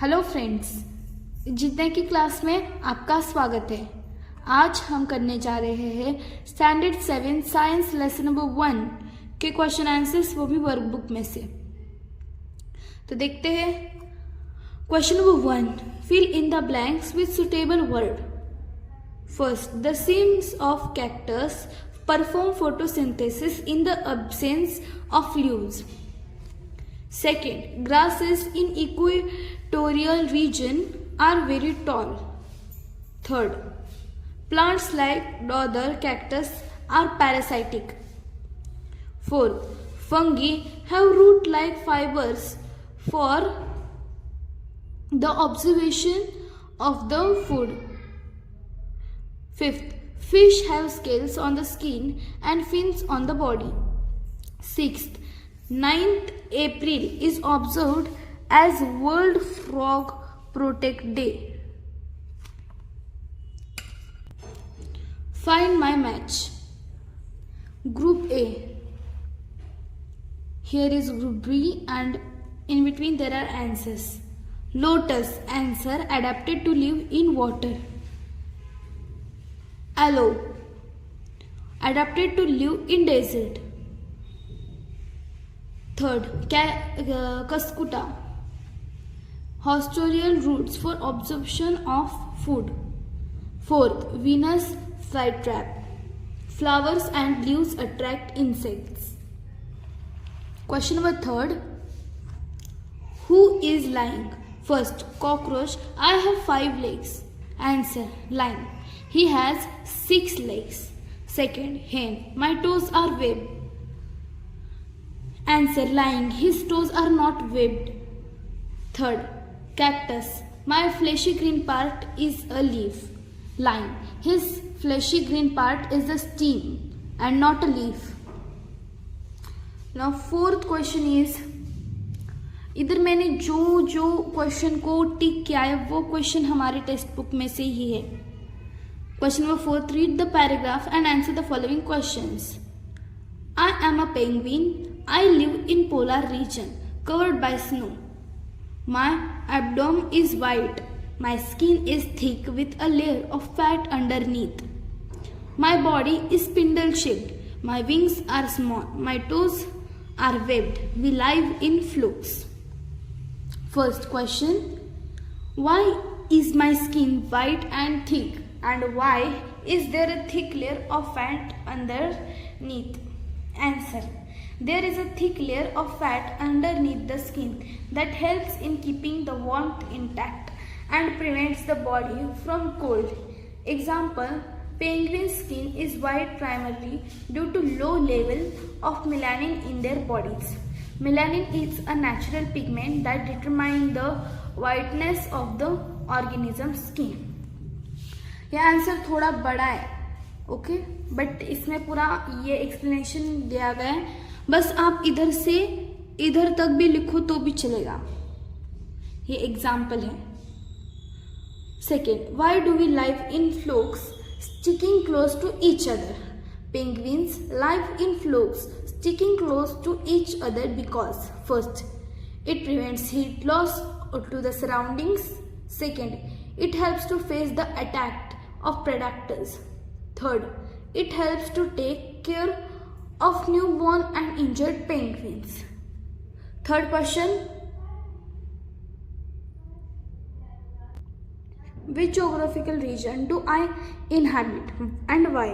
Hello friends, जितने की class में आपका स्वागत है। आज हम करने जा रहे हैं स्टैंडर्ड 7 साइंस लेसन नंबर 1 के क्वेश्चन आंसर्स, वो भी वर्कबुक में से। तो देखते हैं। Question number 1, fill in the blanks with suitable word. First, the stems of cactus perform photosynthesis in the absence of leaves. Second, grasses in equatorial region are very tall. Third, plants like other cactus are parasitic. Fourth, fungi have root-like fibers for the observation of the food. Fifth, fish have scales on the skin and fins on the body. Sixth, 9th April is observed as World Frog Protect Day. Find my match. Group A. Here is Group B and in between there are answers. Lotus, answer, adapted to live in water. Aloe, adapted to live in desert. Third, Cuscuta, hostorial roots for absorption of food. Fourth, Venus flytrap, flowers and leaves attract insects. Question number 3, who is lying? First, cockroach, I have 5 legs. Answer, lion, he has 6 legs. Second, hen, my toes are webbed. Answer, lying, his toes are not webbed. Third, cactus, my fleshy green part is a leaf. Lying, his fleshy green part is the stem and not a leaf. Now fourth question is, इधर मैंने जो question को टिक किया है वो question हमारे text book में से ही है। Question number 4, read the paragraph and answer the following questions. I am a penguin. I live in polar region covered by snow. My abdomen is white. My skin is thick with a layer of fat underneath. My body is spindle shaped. My wings are small. My toes are webbed. We live in flukes. First question, why is my skin white and thick, and why is there a thick layer of fat underneath? Answer, there is a thick layer of fat underneath the skin that helps in keeping the warmth intact and prevents the body from cold. Example, penguin skin is white primarily due to low level of melanin in their bodies. Melanin is a natural pigment that determines the whiteness of the organism's skin. यह answer थोड़ा बड़ा है, okay, but इसमें पूरा ये explanation दिया गया है। बस आप इधर से इधर तक भी लिखो तो भी चलेगा, ये एग्जाम्पल है। Second, why do we live in flocks sticking close to each other? Penguins live in flocks sticking close to each other because first, it prevents heat loss to the surroundings. Second, it helps to face the attack of predators. Third, it helps to take care of newborn and injured penguins. Third question, which geographical region do I inhabit and why?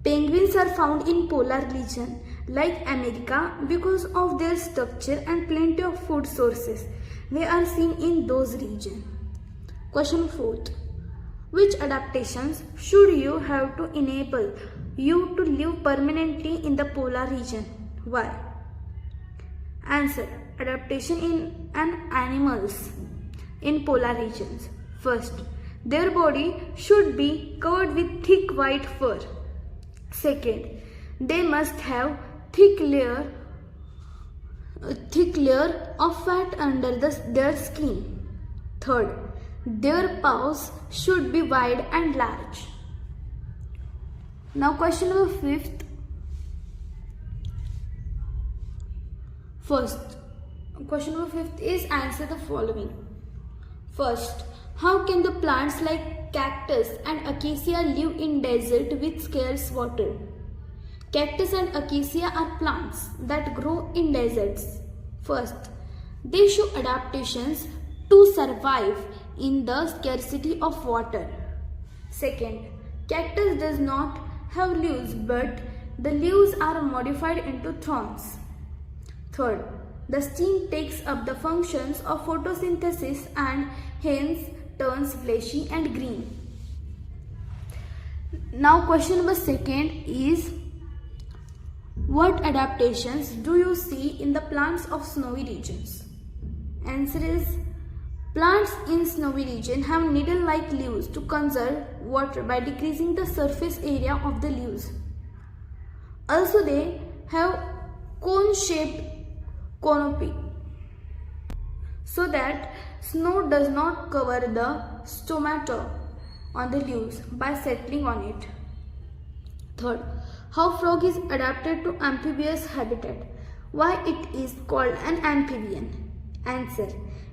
Penguins are found in polar region like America because of their structure and plenty of food sources. They are seen in those regions. Question 4, which adaptations should you have to enable you to live permanently in the polar region? Why? Answer, adaptation in animals in polar regions. First, their body should be covered with thick white fur. Second, they must have thick layer of fat under their skin. Third, their paws should be wide and large. Now question number 5th. First, question number 5th is answer the following. First, how can the plants like cactus and acacia live in desert with scarce water? Cactus and acacia are plants that grow in deserts. First, they show adaptations to survive in the scarcity of water. Second, cactus does not have leaves, but the leaves are modified into thorns. Third, the stem takes up the functions of photosynthesis and hence turns fleshy and green. Now question number second is, what adaptations do you see in the plants of snowy regions? Answer is, plants in snowy region have needle-like leaves to conserve water by decreasing the surface area of the leaves. Also, they have cone-shaped canopy so that snow does not cover the stomata on the leaves by settling on it. Third, how frog is adapted to amphibious habitat. Why it is called an amphibian? Answer,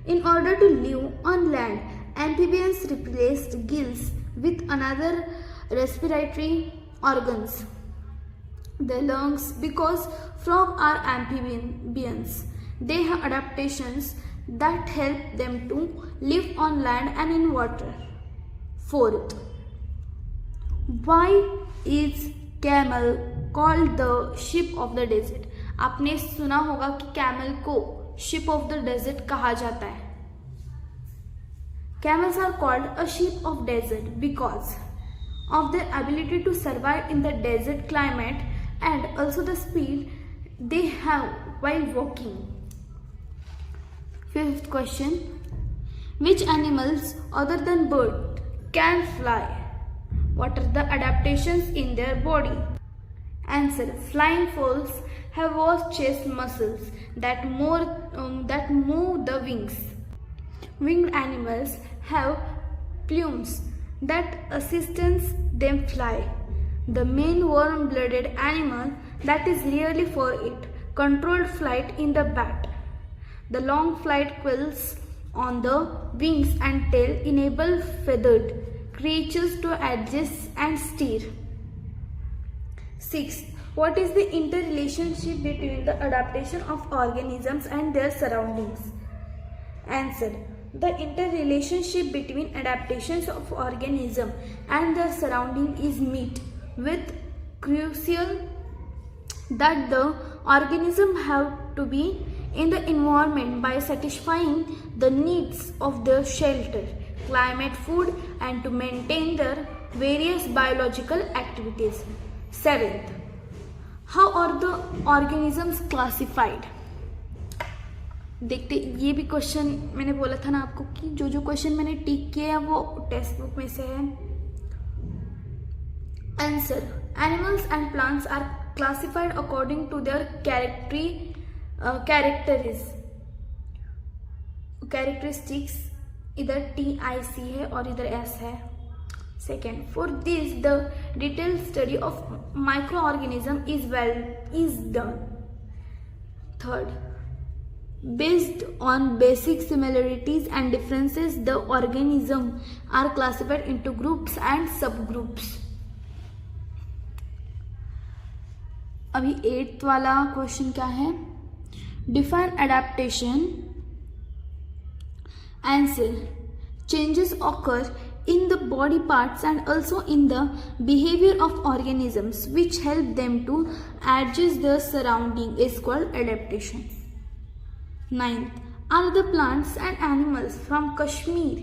in order to live on land, amphibians replaced gills with another respiratory organs, the lungs. Because frogs are amphibians, they have adaptations that help them to live on land and in water. Fourth, why is camel called the ship of the desert? आपने सुना होगा कि camel को ship of the desert कहा जाता है. Camels are called a sheep of desert because of their ability to survive in the desert climate and also the speed they have while walking. Fifth question, which animals other than bird can fly? What are the adaptations in their body? Answer, flying fowls have vast chest muscles that move the wings. Winged animals have plumes that assist them fly. The main warm-blooded animal that is really for it controlled flight in the bat. The long flight quills on the wings and tail enable feathered creatures to adjust and steer. Sixth, what is the interrelationship between the adaptation of organisms and their surroundings? Answer, the interrelationship between adaptations of organism and their surrounding is met with crucial that the organism have to be in the environment by satisfying the needs of their shelter, climate, food, and to maintain their various biological activities. Seventh, how are the organisms classified? देखते, ये भी question मैंने बोला था ना आपको कि जो जो क्वेश्चन मैंने टिक किए हैं वो टेक्स्ट बुक में से है. Answer, animals and plants are classified according to their characteristics. इधर TIC है और इधर S है. Second, for this the detailed study of microorganism is done. Third, based on basic similarities and differences, the organisms are classified into groups and subgroups. अभी 8th वाला question क्या है? Define adaptation. Answer, changes occur in the body parts and also in the behavior of organisms which help them to adjust their surrounding is called adaptation. 9th, are the plants and animals from Kashmir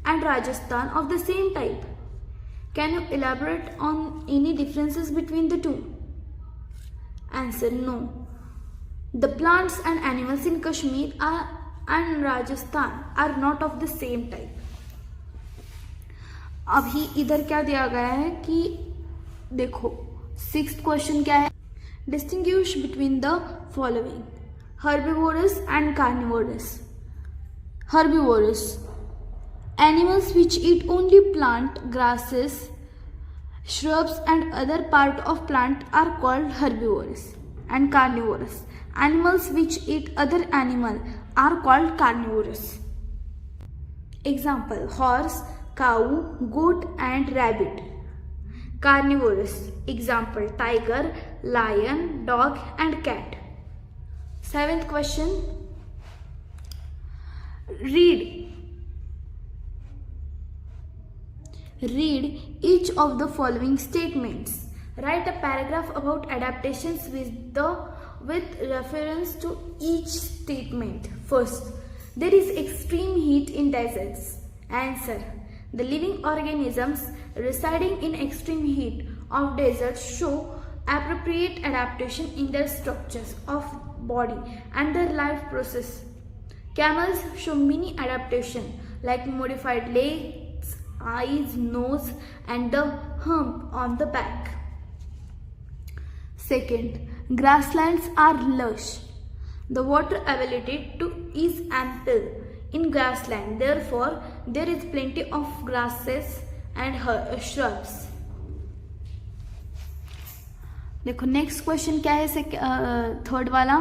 and Rajasthan of the same type? Can you elaborate on any differences between the two? Answer, no. The plants and animals in Kashmir and Rajasthan are not of the same type. अभी इधर क्या दिया गया है कि देखो 6th question क्या है? Distinguish between the following, herbivores and carnivorous. Herbivores, animals which eat only plant, grasses, shrubs and other part of plant are called herbivorous. And carnivorous, animals which eat other animal are called carnivorous. Example: horse, cow, goat and rabbit. Carnivorous. Example: tiger, lion, dog and cat. Seventh question. Read each of the following statements. Write a paragraph about adaptations with reference to each statement. First, there is extreme heat in deserts. Answer: the living organisms residing in extreme heat of deserts show appropriate adaptation in their structures of body and their life process. Camels show many adaptation like modified legs, eyes, nose and the hump on the back. Second, grasslands are lush. The water availability is ample in grassland. Therefore, there is plenty of grasses and shrubs. देखो next question क्या है, third वाला.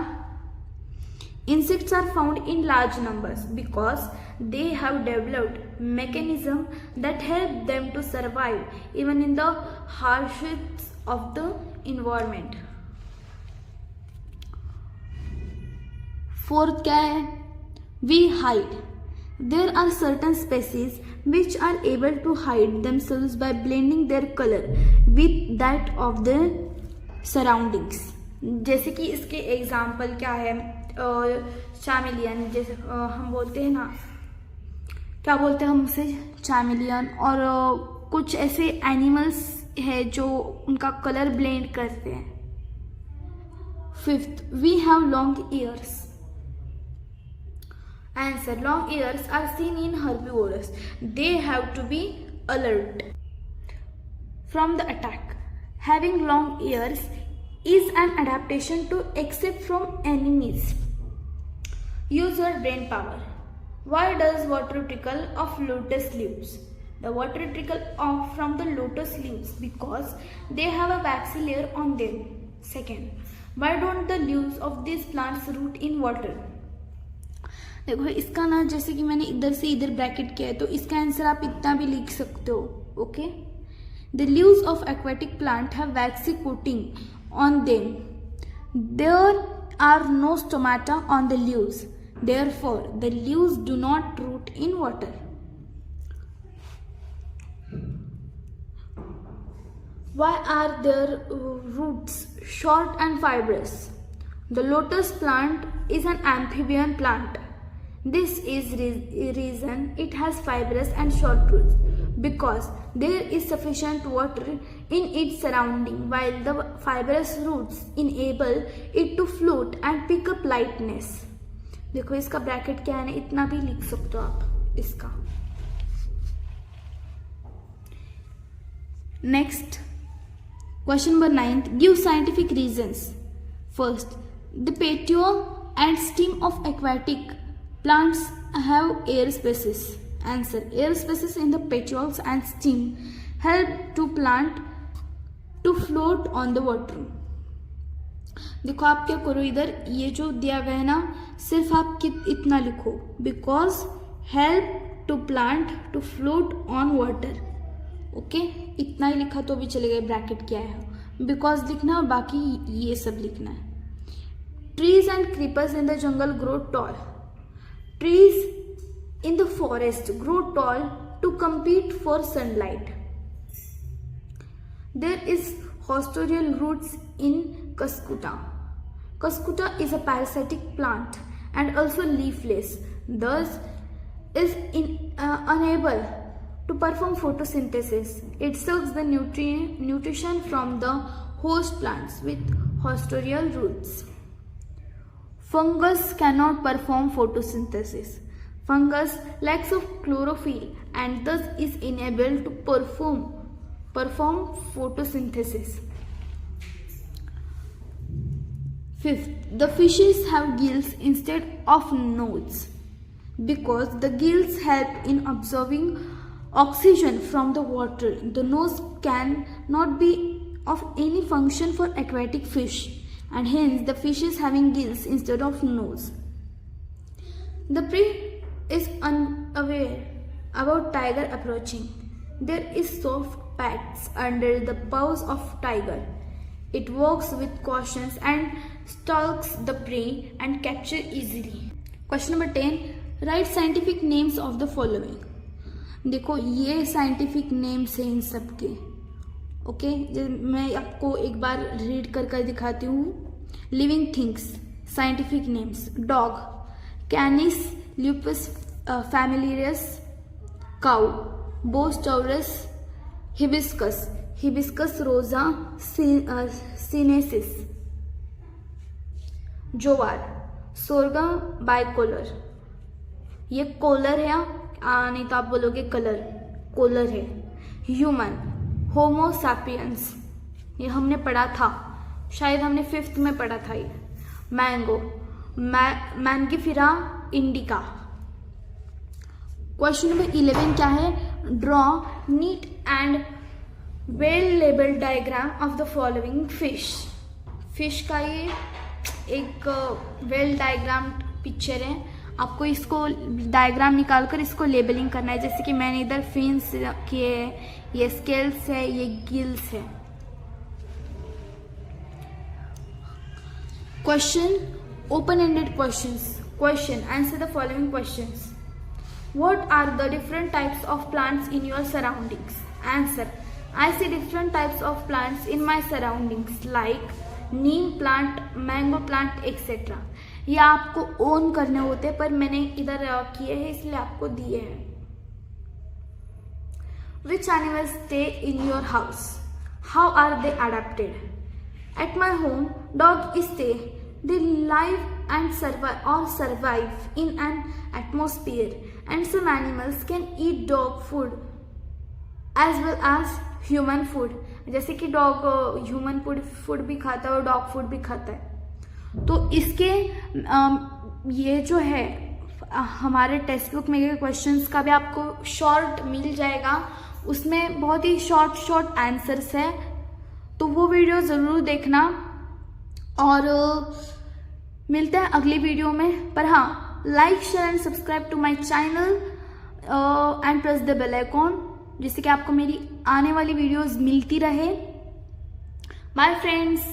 Insects are found in large numbers because they have developed mechanism that help them to survive even in the hardships of the environment. Fourth क्या है, we hide. There are certain species which are able to hide themselves by blending their color with that of the surroundings. जैसे कि इसके example क्या है, चामिलियन, जैसे हम बोलते हैं ना, क्या बोलते हैं हम उसे, चामिलियन. और कुछ ऐसे एनिमल्स है जो उनका कलर ब्लेंड करते हैं. Fifth, we have long ears. Answer: long ears are seen in herbivores. They have to be alert from the attack. Having long ears is an adaptation to escape from enemies. Use your brain power. Why does water trickle off lotus leaves? The water trickle off from the lotus leaves because they have a waxy layer on them. Second, why don't the leaves of these plants root in water? देखो इसका ना, जैसे कि मैंने इधर से इधर bracket किया है, तो इसका आंसर आप इतना भी लिख सकते हो. Okay, the leaves of aquatic plant have waxy coating on them. There are no stomata on the leaves. Therefore the leaves do not root in water. Why are their roots short and fibrous? The lotus plant is an amphibian plant. This is reason it has fibrous and short roots, because there is sufficient water in its surrounding, while the fibrous roots enable it to float and pick up lightness. देखो इसका bracket क्या है ना, इतना भी लिख सकते हो आप इसका. Next question number 9. Give scientific reasons. First, the petiole and stem of aquatic plants have air spaces. Answer: air spaces in the petioles and stem help to plant to float on the water. देखो आप क्या करो, इधर ये जो दिया गया है ना, सिर्फ आप इतना लिखो, because help to plant to float on water. Okay, इतना ही लिखा तो भी चलेगा. ब्रैकेट क्या है, बिकॉज लिखना और बाकी ये सब लिखना है. Trees and creepers in the jungle grow tall. Trees in the forest grow tall to compete for sunlight. There is hostorial roots in Cuscuta. Cuscuta is a parasitic plant and also leafless, thus is unable to perform photosynthesis. It sucks the nutrition from the host plants with hostorial roots. Fungus cannot perform photosynthesis. Fungus lacks of chlorophyll and thus is unable to perform photosynthesis. Fifth, the fishes have gills instead of nose because the gills help in absorbing oxygen from the water. The nose can not be of any function for aquatic fish, and hence the fish is having gills instead of nose. The prey is unaware about tiger approaching. There is soft pads under the paws of tiger. It walks with caution and stalks the prey and capture easily. Question number 10. Write scientific names of the following. देखो ये scientific names हैं इन सब के. Okay मैं आपको एक बार read कर दिखाती हूँ. Living things scientific names. Dog canis lupus familiaris. Cow bos taurus. Hibiscus rosa sinensis. Jowar sorghum bicolor. ये कोलर है नहीं तो आप बोलोगे कलर. कोलर है. Human homo sapiens. ये हमने पढ़ा था, शायद हमने 5th में पढ़ा था ये. Mango Mangifera indica. Question number 11 क्या है. Draw neat and well labelled diagram of the following fish. Fish का ये एक वेल डायग्राम पिक्चर है. आपको इसको डायग्राम निकालकर इसको लेबलिंग करना है. जैसे कि मैंने इधर फिन्स किए, ये स्केल्स है, ये गिल्स है. Question open ended questions. Question answer the following questions. What are the different types of plants in your surroundings? Answer. I see different types of plants in my surroundings like neem plant, mango plant, etc. ये आपको own करने होते हैं पर मैंने इधर किए हैं इसलिए आपको दिए हैं. Which animals stay in your house? How are they adapted? At my home, dog stay. They live and survive in an atmosphere, and some animals can eat dog food as well as human food. जैसे कि dog human food भी खाता है और dog food भी खाता है. तो इसके ये जो है हमारे टेक्स्ट बुक में के क्वेश्चंस का भी आपको शॉर्ट मिल जाएगा. उसमें बहुत ही शॉर्ट आंसर्स है, तो वो वीडियो ज़रूर देखना. और मिलते हैं अगली वीडियो में. पर हाँ, like share and subscribe to my channel and press the bell icon, जिससे कि आपको मेरी आने वाली वीडियोस मिलती रहे. Bye friends.